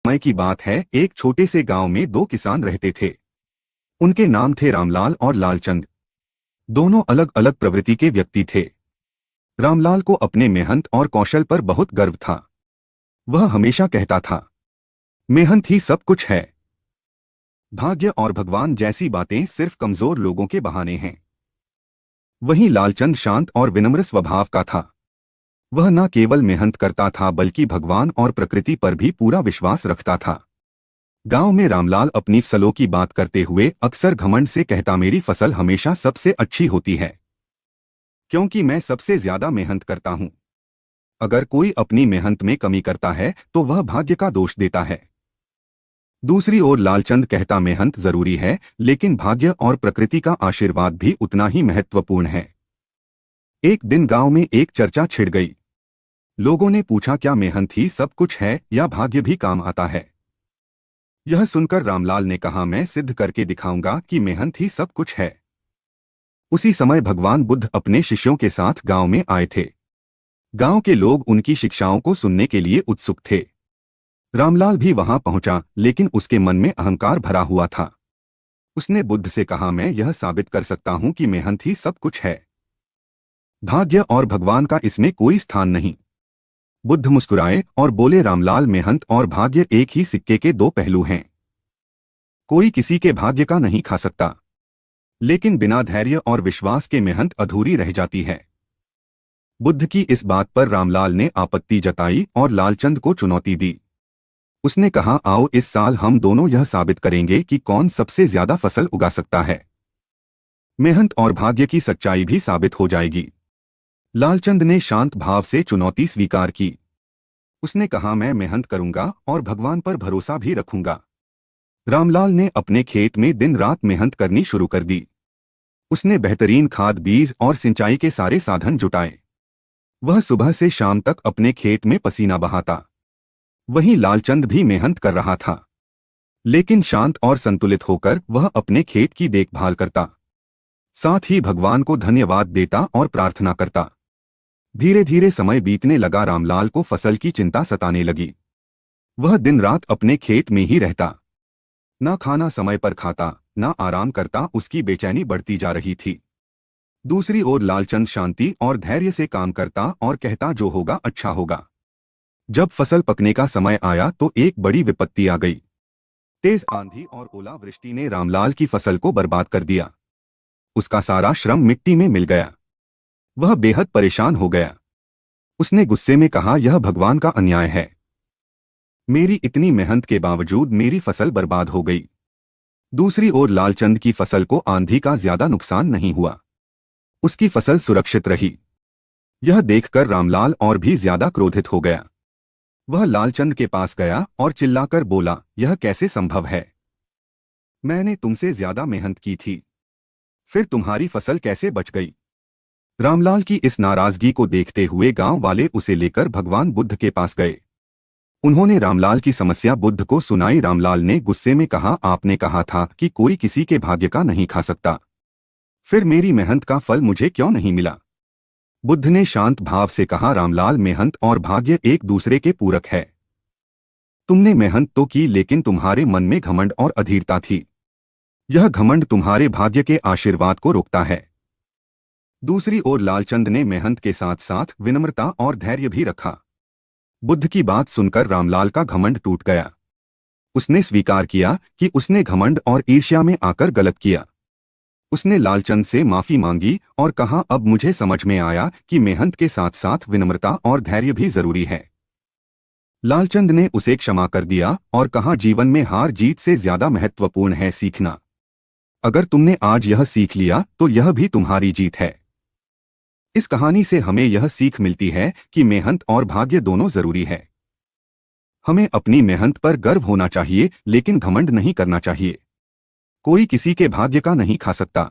समय की बात है, एक छोटे से गांव में दो किसान रहते थे। उनके नाम थे रामलाल और लालचंद। दोनों अलग अलग प्रवृत्ति के व्यक्ति थे। रामलाल को अपने मेहनत और कौशल पर बहुत गर्व था। वह हमेशा कहता था, मेहनत ही सब कुछ है। भाग्य और भगवान जैसी बातें सिर्फ कमजोर लोगों के बहाने हैं। वहीं लालचंद शांत और विनम्र स्वभाव का था। वह न केवल मेहनत करता था बल्कि भगवान और प्रकृति पर भी पूरा विश्वास रखता था। गांव में रामलाल अपनी फसलों की बात करते हुए अक्सर घमंड से कहता, मेरी फसल हमेशा सबसे अच्छी होती है क्योंकि मैं सबसे ज्यादा मेहनत करता हूं। अगर कोई अपनी मेहनत में कमी करता है तो वह भाग्य का दोष देता है। दूसरी ओर लालचंद कहता, मेहनत जरूरी है लेकिन भाग्य और प्रकृति का आशीर्वाद भी उतना ही महत्वपूर्ण है। एक दिन गांव में एक चर्चा छिड़ गई। लोगों ने पूछा, क्या मेहनत ही सब कुछ है या भाग्य भी काम आता है? यह सुनकर रामलाल ने कहा, मैं सिद्ध करके दिखाऊंगा कि मेहनत ही सब कुछ है। उसी समय भगवान बुद्ध अपने शिष्यों के साथ गांव में आए थे। गांव के लोग उनकी शिक्षाओं को सुनने के लिए उत्सुक थे। रामलाल भी वहां पहुंचा, लेकिन उसके मन में अहंकार भरा हुआ था। उसने बुद्ध से कहा, मैं यह साबित कर सकता हूं कि मेहनत ही सब कुछ है। भाग्य और भगवान का इसमें कोई स्थान नहीं। बुद्ध मुस्कुराए और बोले, रामलाल, मेहनत और भाग्य एक ही सिक्के के दो पहलू हैं। कोई किसी के भाग्य का नहीं खा सकता, लेकिन बिना धैर्य और विश्वास के मेहनत अधूरी रह जाती है। बुद्ध की इस बात पर रामलाल ने आपत्ति जताई और लालचंद को चुनौती दी। उसने कहा, आओ इस साल हम दोनों यह साबित करेंगे कि कौन सबसे ज्यादा फसल उगा सकता है। मेहनत और भाग्य की सच्चाई भी साबित हो जाएगी। लालचंद ने शांत भाव से चुनौती स्वीकार की। उसने कहा, मैं मेहनत करूंगा और भगवान पर भरोसा भी रखूंगा। रामलाल ने अपने खेत में दिन रात मेहनत करनी शुरू कर दी। उसने बेहतरीन खाद, बीज और सिंचाई के सारे साधन जुटाए। वह सुबह से शाम तक अपने खेत में पसीना बहाता। वहीं लालचंद भी मेहनत कर रहा था, लेकिन शांत और संतुलित होकर वह अपने खेत की देखभाल करता। साथ ही भगवान को धन्यवाद देता और प्रार्थना करता। धीरे धीरे समय बीतने लगा। रामलाल को फसल की चिंता सताने लगी। वह दिन रात अपने खेत में ही रहता। ना खाना समय पर खाता, ना आराम करता। उसकी बेचैनी बढ़ती जा रही थी। दूसरी ओर लालचंद शांति और धैर्य से काम करता और कहता, जो होगा अच्छा होगा। जब फसल पकने का समय आया तो एक बड़ी विपत्ति आ गई। तेज आंधी और ओलावृष्टि ने रामलाल की फसल को बर्बाद कर दिया। उसका सारा श्रम मिट्टी में मिल गया। वह बेहद परेशान हो गया। उसने गुस्से में कहा, यह भगवान का अन्याय है। मेरी इतनी मेहनत के बावजूद मेरी फसल बर्बाद हो गई। दूसरी ओर लालचंद की फसल को आंधी का ज्यादा नुकसान नहीं हुआ। उसकी फसल सुरक्षित रही। यह देखकर रामलाल और भी ज्यादा क्रोधित हो गया। वह लालचंद के पास गया और चिल्लाकर बोला, यह कैसे संभव है? मैंने तुमसे ज्यादा मेहनत की थी, फिर तुम्हारी फसल कैसे बच गई? रामलाल की इस नाराजगी को देखते हुए गांव वाले उसे लेकर भगवान बुद्ध के पास गए। उन्होंने रामलाल की समस्या बुद्ध को सुनाई। रामलाल ने गुस्से में कहा, आपने कहा था कि कोई किसी के भाग्य का नहीं खा सकता, फिर मेरी मेहनत का फल मुझे क्यों नहीं मिला? बुद्ध ने शांत भाव से कहा, रामलाल, मेहनत और भाग्य एक दूसरे के पूरक है। तुमने मेहनत तो की, लेकिन तुम्हारे मन में घमंड और अधीरता थी। यह घमंड तुम्हारे भाग्य के आशीर्वाद को रोकता है। दूसरी ओर लालचंद ने मेहनत के साथ साथ विनम्रता और धैर्य भी रखा। बुद्ध की बात सुनकर रामलाल का घमंड टूट गया। उसने स्वीकार किया कि उसने घमंड और ईर्ष्या में आकर गलत किया। उसने लालचंद से माफी मांगी और कहा, अब मुझे समझ में आया कि मेहनत के साथ साथ विनम्रता और धैर्य भी जरूरी है। लालचंद ने उसे क्षमा कर दिया और कहा, जीवन में हार जीत से ज्यादा महत्वपूर्ण है सीखना। अगर तुमने आज यह सीख लिया तो यह भी तुम्हारी जीत है। इस कहानी से हमें यह सीख मिलती है कि मेहनत और भाग्य दोनों जरूरी है। हमें अपनी मेहनत पर गर्व होना चाहिए, लेकिन घमंड नहीं करना चाहिए। कोई किसी के भाग्य का नहीं खा सकता।